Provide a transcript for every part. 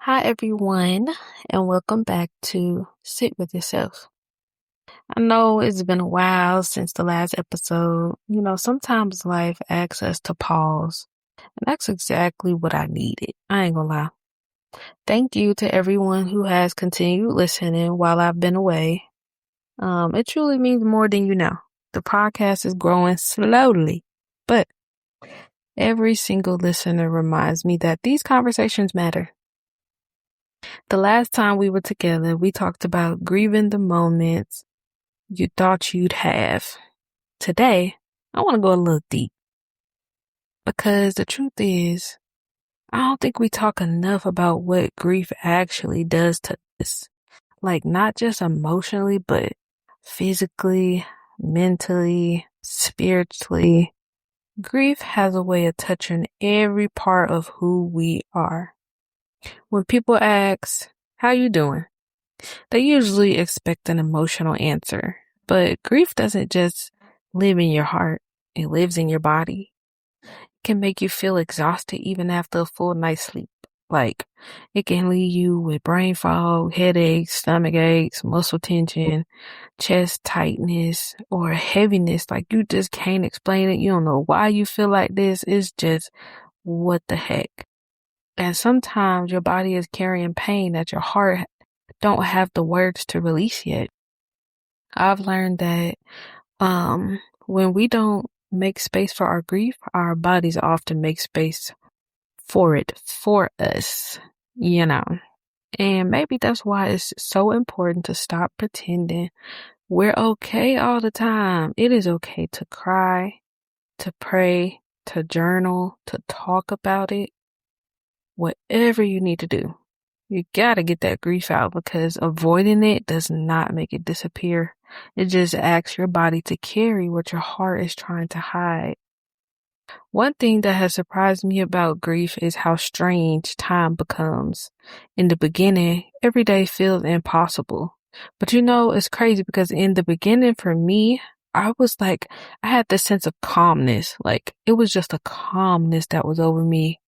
Hi, everyone, and welcome back to Sit With Yourself. I know it's been a while since the last episode. Sometimes life asks us to pause, and that's exactly what I needed. I ain't gonna lie. Thank you to everyone who has continued listening while I've been away. It truly means more than you know. The podcast is growing slowly, but every single listener reminds me that these conversations matter. The last time we were together, we talked about grieving the moments you thought you'd have. Today, I want to go a little deep because the truth is, I don't think we talk enough about what grief actually does to us. Like, not just emotionally, but physically, mentally, spiritually. Grief has a way of touching every part of who we are. When people ask, "How you doing?" they usually expect an emotional answer, but grief doesn't just live in your heart, it lives in your body. It can make you feel exhausted even after a full night's sleep. Like, it can leave you with brain fog, headaches, stomach aches, muscle tension, chest tightness, or heaviness. Like, you just can't explain it. You don't know why you feel like this. It's just, what the heck? And sometimes your body is carrying pain that your heart don't have the words to release yet. I've learned that when we don't make space for our grief, our bodies often make space for it for us, you know. And maybe that's why it's so important to stop pretending we're okay all the time. It is okay to cry, to pray, to journal, to talk about it, whatever you need to do. You gotta get that grief out because avoiding it does not make it disappear. It just asks your body to carry what your heart is trying to hide. One thing that has surprised me about grief is how strange time becomes. In the beginning, every day feels impossible. But it's crazy because in the beginning for me, I had this sense of calmness. Like, it was just a calmness that was over me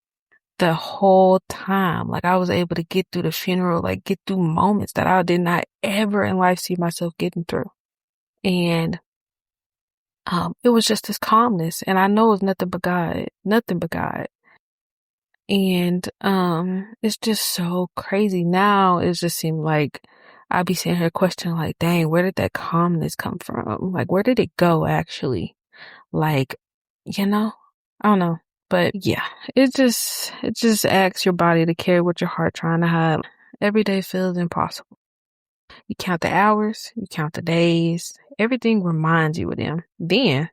the whole time. Like, I was able to get through the funeral, like get through moments that I did not ever in life see myself getting through. And it was just this calmness. And I know it's nothing but God. Nothing but God. And it's just so crazy. Now it just seems like I be sitting here questioning, like, dang, where did that calmness come from? Like, where did it go actually? Like, I don't know. But yeah, it just asks your body to carry what your heart trying to hide. Every day feels impossible. You count the hours, you count the days, everything reminds you of them. Then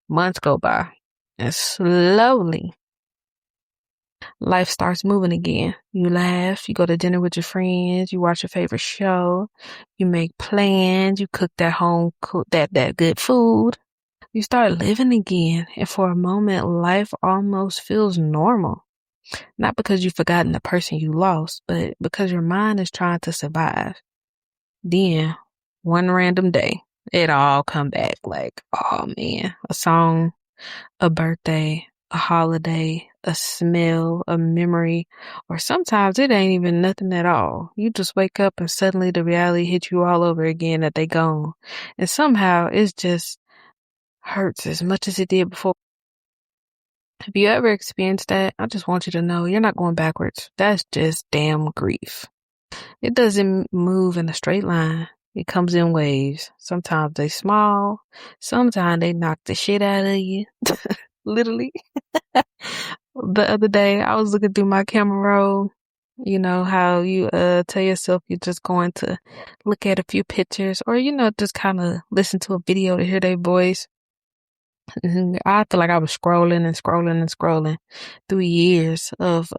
months go by and slowly life starts moving again. You laugh, you go to dinner with your friends, you watch your favorite show, you make plans, you cook that good food. You start living again, and for a moment, life almost feels normal. Not because you've forgotten the person you lost, but because your mind is trying to survive. Then, one random day, it all come back like, oh man, a song, a birthday, a holiday, a smell, a memory, or sometimes it ain't even nothing at all. You just wake up and suddenly the reality hits you all over again that they gone. And somehow it's just hurts as much as it did before. Have you ever experienced that? I just want you to know you're not going backwards. That's just damn grief. It doesn't move in a straight line. It comes in waves. Sometimes they small. Sometimes they knock the shit out of you. Literally. The other day, I was looking through my camera roll. You know how you tell yourself you're just going to look at a few pictures or, just kind of listen to a video to hear their voice. I feel like I was scrolling and scrolling and scrolling through years of,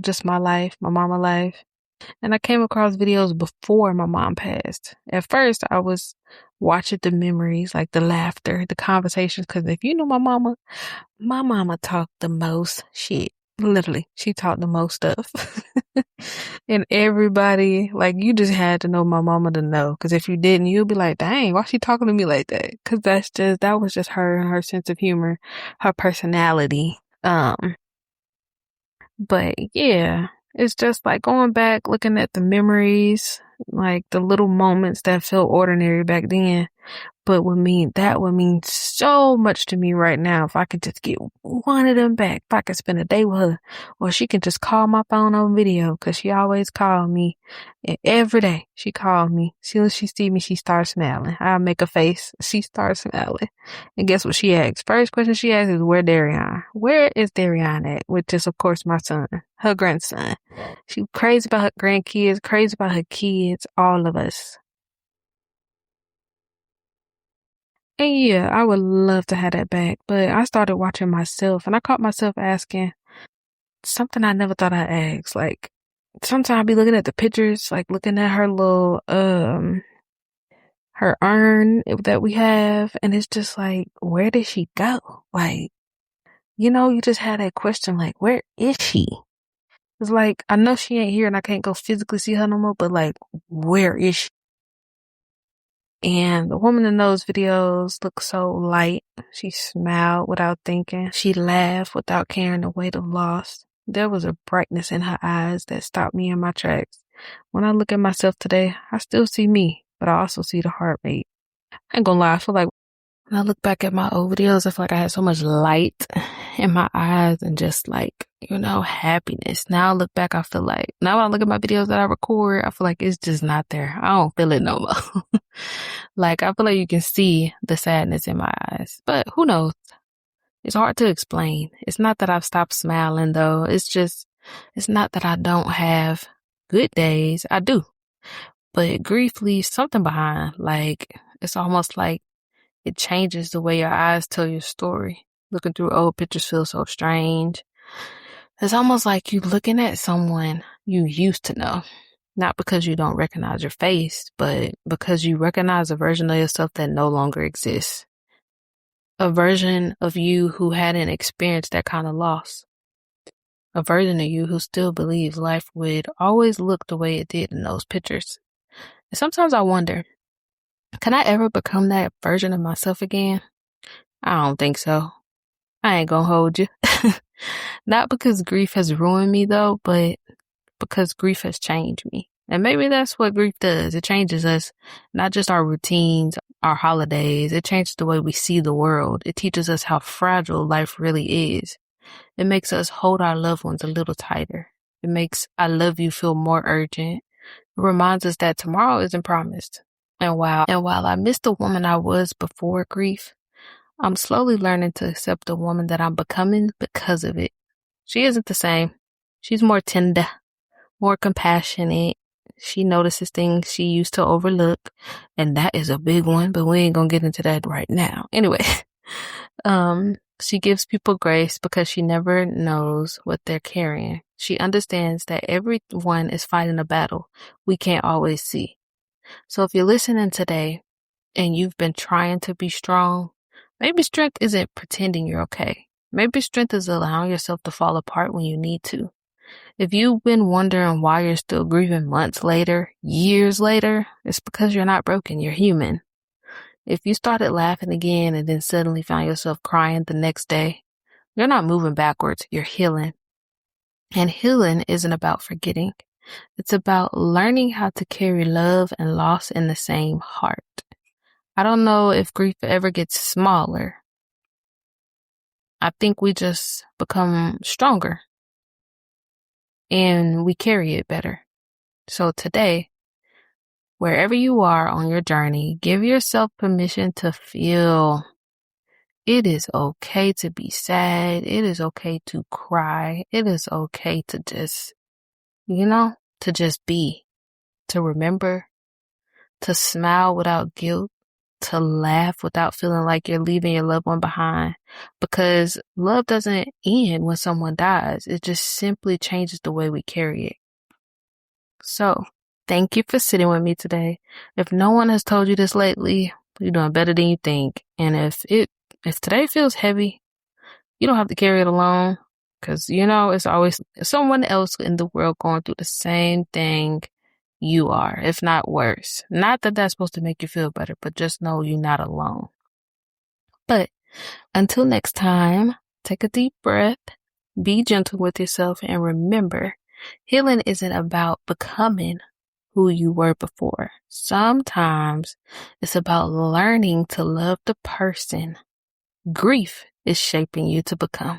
just my life, my mama life. And I came across videos before my mom passed. At first, I was watching the memories, like the laughter, the conversations. Because if you know my mama talked the most shit. Literally, she talked the most stuff. And everybody, like, you just had to know my mama to know. Because if you didn't, you'd be like, dang, why she talking to me like that? Because that was just her and her sense of humor, her personality. But yeah, It's just like going back, looking at the memories, like the little moments that felt ordinary back then. But that would mean so much to me right now if I could just get one of them back. If I could spend a day with her, or she can just call my phone on video, because she always called me. And every day she called me. As soon as she see me, she starts smiling. I make a face. She starts smiling. And guess what she asks? First question she asks is, where Darian? Where is Darian at? Which is, of course, my son, her grandson. She crazy about her grandkids, crazy about her kids, all of us. And yeah, I would love to have that back, but I started watching myself and I caught myself asking something I never thought I'd ask. Like, sometimes I be looking at the pictures, like looking at her little, her urn that we have, and it's just like, where did she go? Like, you just had that question, like, where is she? It's like, I know she ain't here and I can't go physically see her no more, but like, where is she? And the woman in those videos looked so light. She smiled without thinking. She laughed without carrying the weight of loss. There was a brightness in her eyes that stopped me in my tracks. When I look at myself today, I still see me, but I also see the heart rate. I ain't gonna lie, I feel like when I look back at my old videos, I feel like I had so much light in my eyes and just like, happiness. Now I look back, I feel like, now when I look at my videos that I record, I feel like it's just not there. I don't feel it no more. Like, I feel like you can see the sadness in my eyes, but who knows? It's hard to explain. It's not that I've stopped smiling though. It's not that I don't have good days. I do, but grief leaves something behind. Like, it's almost like it changes the way your eyes tell your story. Looking through old pictures feels so strange. It's almost like you looking at someone you used to know. Not because you don't recognize your face, but because you recognize a version of yourself that no longer exists. A version of you who hadn't experienced that kind of loss. A version of you who still believes life would always look the way it did in those pictures. And sometimes I wonder, can I ever become that version of myself again? I don't think so. I ain't gonna hold you. Not because grief has ruined me though, but because grief has changed me. And maybe that's what grief does. It changes us, not just our routines, our holidays. It changes the way we see the world. It teaches us how fragile life really is. It makes us hold our loved ones a little tighter. It makes I love you feel more urgent. It reminds us that tomorrow isn't promised. And while I miss the woman I was before grief, I'm slowly learning to accept the woman that I'm becoming because of it. She isn't the same. She's more tender, more compassionate. She notices things she used to overlook, and that is a big one, but we ain't gonna get into that right now. Anyway, she gives people grace because she never knows what they're carrying. She understands that everyone is fighting a battle we can't always see. So if you're listening today and you've been trying to be strong, maybe strength isn't pretending you're okay. Maybe strength is allowing yourself to fall apart when you need to. If you've been wondering why you're still grieving months later, years later, it's because you're not broken, you're human. If you started laughing again and then suddenly found yourself crying the next day, you're not moving backwards, you're healing. And healing isn't about forgetting. It's about learning how to carry love and loss in the same heart. I don't know if grief ever gets smaller. I think we just become stronger and we carry it better. So today, wherever you are on your journey, give yourself permission to feel. It is okay to be sad. It is okay to cry. It is okay to just, to just be, to remember, to smile without guilt, to laugh without feeling like you're leaving your loved one behind. Because love doesn't end when someone dies. It just simply changes the way we carry it. So, thank you for sitting with me today. If no one has told you this lately, you're doing better than you think. And if today feels heavy, you don't have to carry it alone. Because, it's always someone else in the world going through the same thing you are, if not worse. Not that that's supposed to make you feel better, but just know you're not alone. But until next time, take a deep breath, be gentle with yourself, and remember Healing isn't about becoming who you were before. Sometimes it's about learning to love the person grief is shaping you to become.